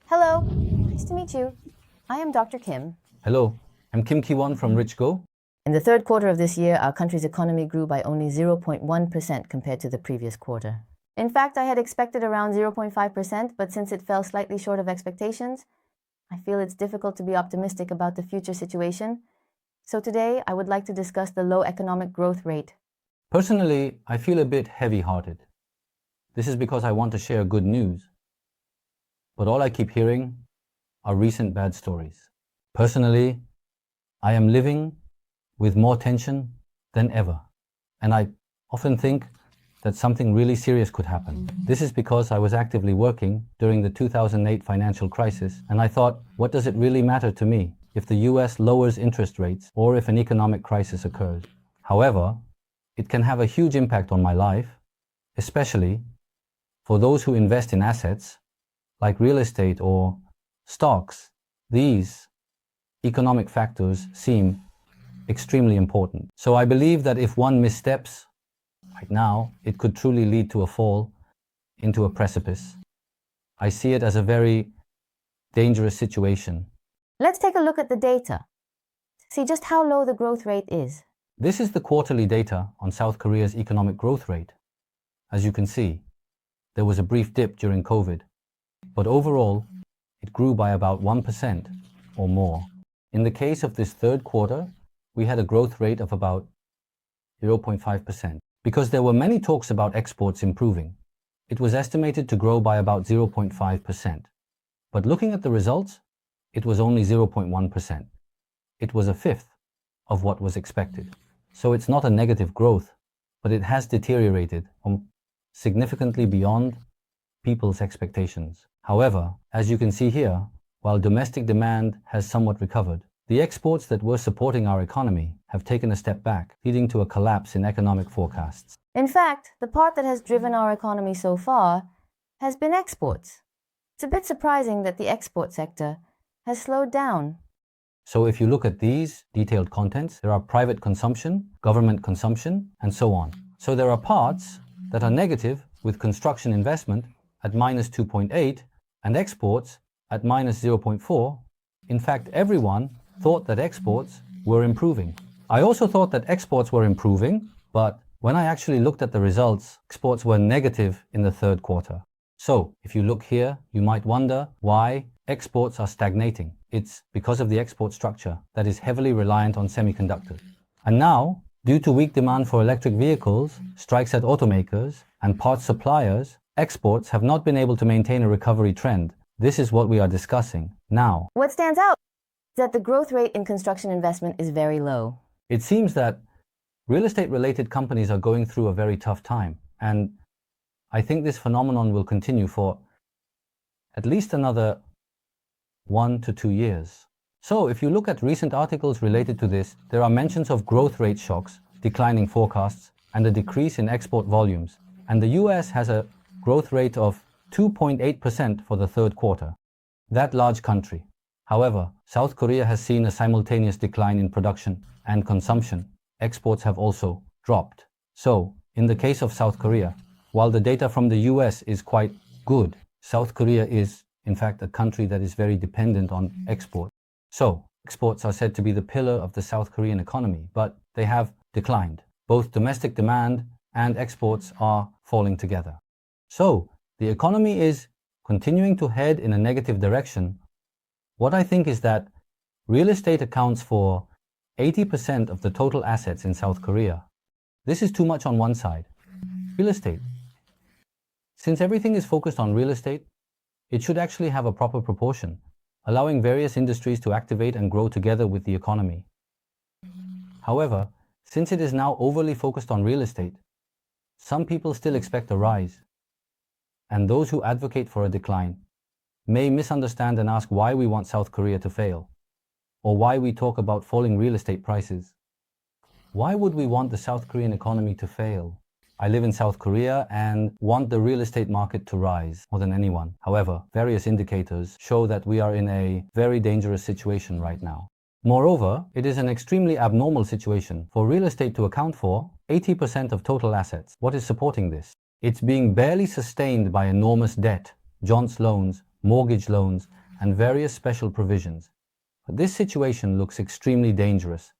Hello, nice to meet you. I am Dr. Kim. Hello, I'm Kim Ki-won from Richgo. In the third quarter of this year, our country's economy grew by only 0.1% compared to the previous quarter. In fact, I had expected around 0.5%, but since it fell slightly short of expectations, I feel it's difficult to be optimistic about the future situation. So today, I would like to discuss the low economic growth rate. Personally, I feel a bit heavy-hearted. This is because I want to share good news. But all I keep hearing are recent bad stories. Personally, I am living with more tension than ever. And I often think that something really serious could happen. This is because I was actively working during the 2008 financial crisis, and I thought, what does it really matter to me if the US lowers interest rates or if an economic crisis occurs? However, it can have a huge impact on my life, especially for those who invest in assets like real estate or stocks. These economic factors seem extremely important. So I believe that if one missteps right now, it could truly lead to a fall into a precipice. I see it as a very dangerous situation. Let's take a look at the data. See just how low the growth rate is. This is the quarterly data on South Korea's economic growth rate. As you can see, there was a brief dip during COVID, but overall, it grew by about 1% or more. In the case of this third quarter, we had a growth rate of about 0.5%. Because there were many talks about exports improving, it was estimated to grow by about 0.5%. But looking at the results, it was only 0.1%. It was a fifth of what was expected. So it's not a negative growth, but it has deteriorated significantly beyond people's expectations. However, as you can see here, while domestic demand has somewhat recovered, the exports that were supporting our economy have taken a step back, leading to a collapse in economic forecasts. In fact, the part that has driven our economy so far has been exports. It's a bit surprising that the export sector has slowed down. So if you look at these detailed contents, there are private consumption, government consumption, and so on. So there are parts that are negative, with construction investment at minus 2.8 and exports at minus 0.4. In fact, everyone thought that exports were improving. I also thought that exports were improving, but when I actually looked at the results, exports were negative in the third quarter. So if you look here, you might wonder why exports are stagnating. It's because of the export structure that is heavily reliant on semiconductors. And now, due to weak demand for electric vehicles, strikes at automakers, and parts suppliers, exports have not been able to maintain a recovery trend. This is what we are discussing now. What stands out is that the growth rate in construction investment is very low. It seems that real estate-related companies are going through a very tough time, and I think this phenomenon will continue for at least another 1 to 2 years. So if you look at recent articles related to this, there are mentions of growth rate shocks, declining forecasts, and a decrease in export volumes. And the US has a growth rate of 2.8% for the third quarter. That large country. However, South Korea has seen a simultaneous decline in production and consumption. Exports have also dropped. So, in the case of South Korea, while the data from the US is quite good, South Korea is, in fact, a country that is very dependent on export. So, exports are said to be the pillar of the South Korean economy, but they have declined. Both domestic demand and exports are falling together. So, the economy is continuing to head in a negative direction. What I think is that real estate accounts for 80% of the total assets in South Korea. This is too much on one side. Real estate. Since everything is focused on real estate, it should actually have a proper proportion, allowing various industries to activate and grow together with the economy. However, since it is now overly focused on real estate, some people still expect a rise, and those who advocate for a decline may misunderstand and ask why we want South Korea to fail, or why we talk about falling real estate prices. Why would we want the South Korean economy to fail? I live in South Korea and want the real estate market to rise more than anyone. However, various indicators show that we are in a very dangerous situation right now. Moreover, it is an extremely abnormal situation for real estate to account for 80% of total assets. What is supporting this? It's being barely sustained by enormous debt, John's loans, mortgage loans, and various special provisions. But this situation looks extremely dangerous.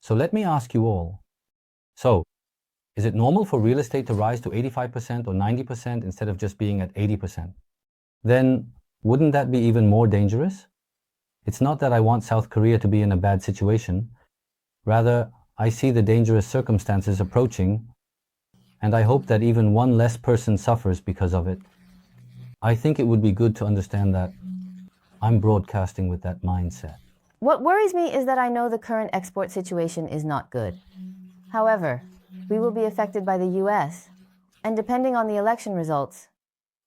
So let me ask you all. So, is it normal for real estate to rise to 85% or 90% instead of just being at 80%? Then, wouldn't that be even more dangerous? It's not that I want South Korea to be in a bad situation. Rather, I see the dangerous circumstances approaching, and I hope that even one less person suffers because of it. I think it would be good to understand that I'm broadcasting with that mindset. What worries me is that I know the current export situation is not good. However, we will be affected by the US, and depending on the election results,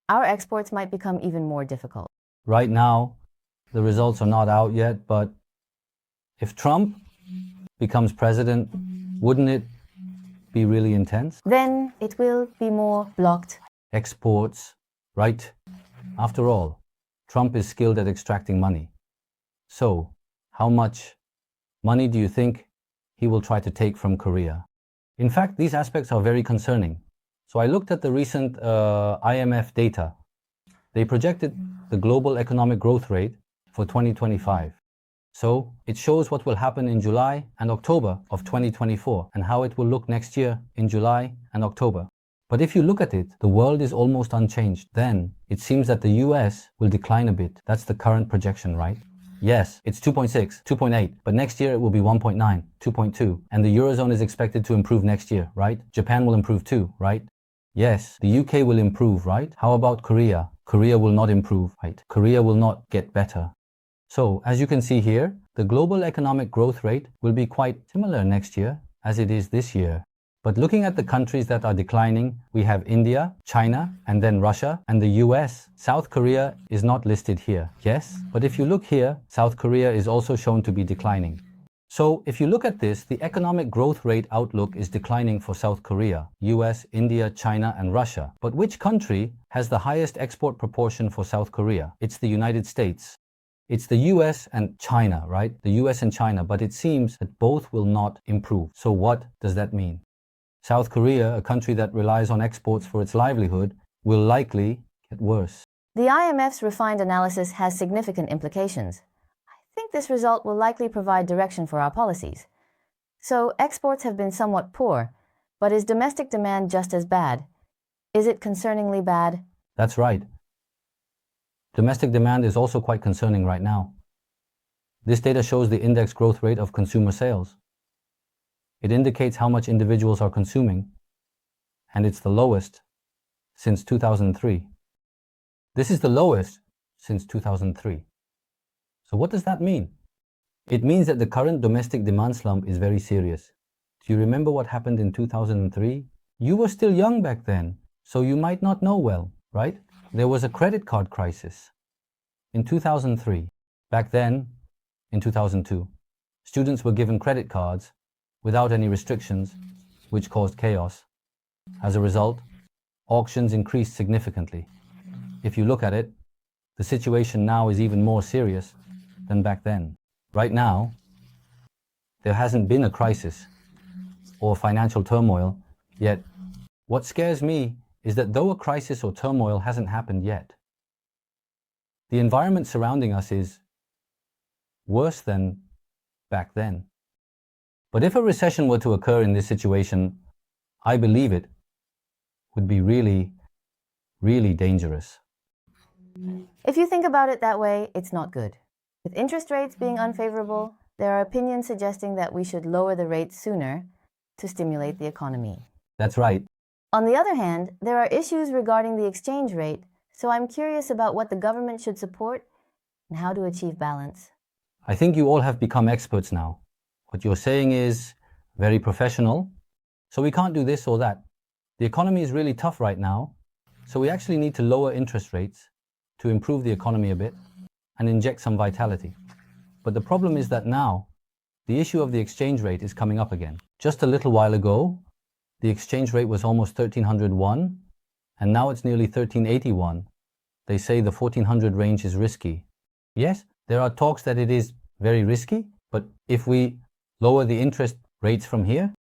our exports might become even more difficult. Right now, the results are not out yet, but if Trump becomes president, wouldn't it be really intense? Then it will be more blocked. Exports, right? After all, Trump is skilled at extracting money. So, how much money do you think he will try to take from Korea? In fact, these aspects are very concerning. So I looked at the recent IMF data. They projected the global economic growth rate for 2025. So it shows what will happen in July and October of 2024 and how it will look next year in July and October. But if you look at it, the world is almost unchanged. Then it seems that the US will decline a bit. That's the current projection, right? Yes, it's 2.6, 2.8, but next year it will be 1.9, 2.2, and the Eurozone is expected to improve next year, right? Japan will improve too, right? Yes, the UK will improve, right? How about Korea? Korea will not improve, right? Korea will not get better. So, as you can see here, the global economic growth rate will be quite similar next year as it is this year. But looking at the countries that are declining, we have India, China, and then Russia, and the US. South Korea is not listed here, yes? But if you look here, South Korea is also shown to be declining. So if you look at this, the economic growth rate outlook is declining for South Korea, US, India, China, and Russia. But which country has the highest export proportion for South Korea? It's the United States. It's the US and China, right? The US and China, but it seems that both will not improve. So what does that mean? South Korea, a country that relies on exports for its livelihood, will likely get worse. The IMF's refined analysis has significant implications. I think this result will likely provide direction for our policies. So, exports have been somewhat poor, but is domestic demand just as bad? Is it concerningly bad? That's right. Domestic demand is also quite concerning right now. This data shows the index growth rate of consumer sales. It indicates how much individuals are consuming, and it's the lowest since 2003. This is the lowest since 2003. So what does that mean? It means that the current domestic demand slump is very serious. Do you remember what happened in 2003? You were still young back then, so you might not know well, right? There was a credit card crisis in 2003. Back then, in 2002, students were given credit cards without any restrictions, which caused chaos. As a result, auctions increased significantly. If you look at it, the situation now is even more serious than back then. Right now, there hasn't been a crisis or financial turmoil yet. What scares me is that though a crisis or turmoil hasn't happened yet, the environment surrounding us is worse than back then. But if a recession were to occur in this situation, I believe it would be really, really dangerous. If you think about it that way, it's not good. With interest rates being unfavorable, there are opinions suggesting that we should lower the rates sooner to stimulate the economy. That's right. On the other hand, there are issues regarding the exchange rate, so I'm curious about what the government should support and how to achieve balance. I think you all have become experts now. What you're saying is very professional, so we can't do this or that. The economy is really tough right now, so we actually need to lower interest rates to improve the economy a bit and inject some vitality. But the problem is that now, the issue of the exchange rate is coming up again. Just a little while ago, the exchange rate was almost 1301, and now it's nearly 1381. They say the 1400 range is risky. Yes, there are talks that it is very risky, but if we lower the interest rates from here,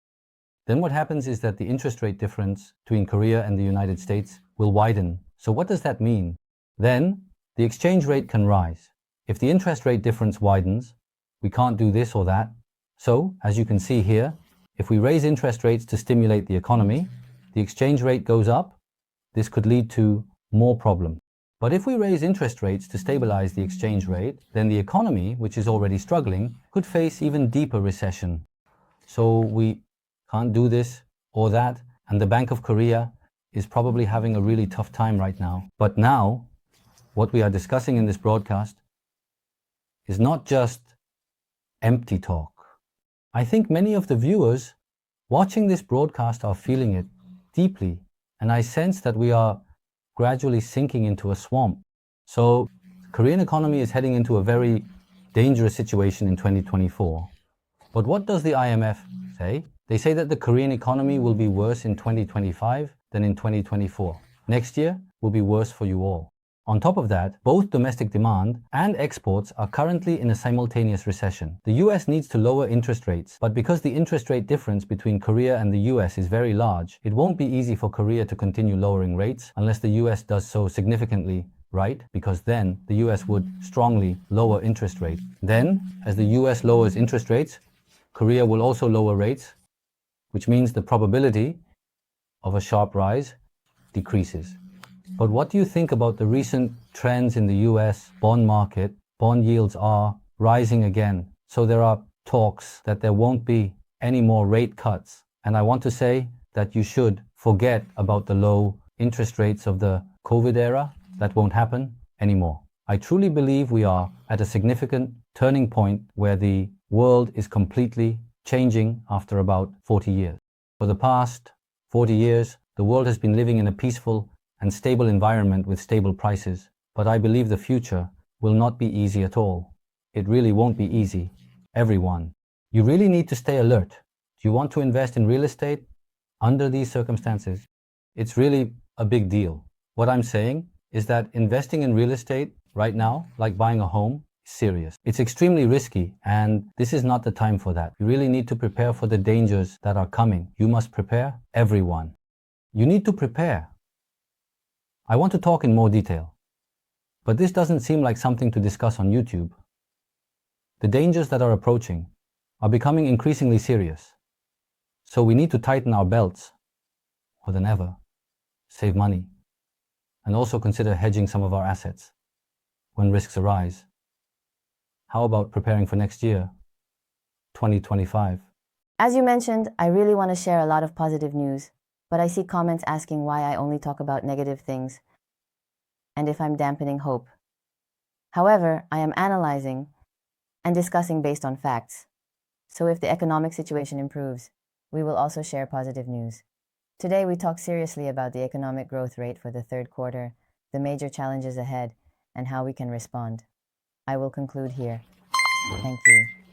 then what happens is that the interest rate difference between Korea and the United States will widen. So what does that mean? Then the exchange rate can rise. If the interest rate difference widens, we can't do this or that. So, as you can see here, if we raise interest rates to stimulate the economy, the exchange rate goes up. This could lead to more problems. But if we raise interest rates to stabilize the exchange rate, then the economy, which is already struggling, could face even deeper recession. So we can't do this or that, and the Bank of Korea is probably having a really tough time right now. But now, what we are discussing in this broadcast is not just empty talk. I think many of the viewers watching this broadcast are feeling it deeply, and I sense that we are gradually sinking into a swamp. So, the Korean economy is heading into a very dangerous situation in 2024. But what does the IMF say? They say that the Korean economy will be worse in 2025 than in 2024. Next year will be worse for you all. On top of that, both domestic demand and exports are currently in a simultaneous recession. The US needs to lower interest rates, but because the interest rate difference between Korea and the US is very large, it won't be easy for Korea to continue lowering rates unless the US does so significantly, right? Because then the US would strongly lower interest rates. Then, as the US lowers interest rates, Korea will also lower rates, which means the probability of a sharp rise decreases. But what do you think about the recent trends in the US bond market? Bond yields are rising again. So there are talks that there won't be any more rate cuts. And I want to say that you should forget about the low interest rates of the COVID era. That won't happen anymore. I truly believe we are at a significant turning point where the world is completely changing after about 40 years. For the past 40 years, the world has been living in a peaceful and stable environment with stable prices. But I believe the future will not be easy at all. It really won't be easy. Everyone, you really need to stay alert. Do you want to invest in real estate under these circumstances? It's really a big deal. What I'm saying is that investing in real estate right now, like buying a home, is serious. It's extremely risky, and this is not the time for that. You really need to prepare for the dangers that are coming. You must prepare, everyone. You need to prepare. I want to talk in more detail, but this doesn't seem like something to discuss on YouTube. The dangers that are approaching are becoming increasingly serious, so we need to tighten our belts more than ever, save money, and also consider hedging some of our assets when risks arise. How about preparing for next year, 2025? As you mentioned, I really want to share a lot of positive news, but I see comments asking why I only talk about negative things and if I'm dampening hope. However, I am analyzing and discussing based on facts. So if the economic situation improves, we will also share positive news. Today we talk seriously about the economic growth rate for the third quarter, the major challenges ahead, and how we can respond. I will conclude here. Thank you.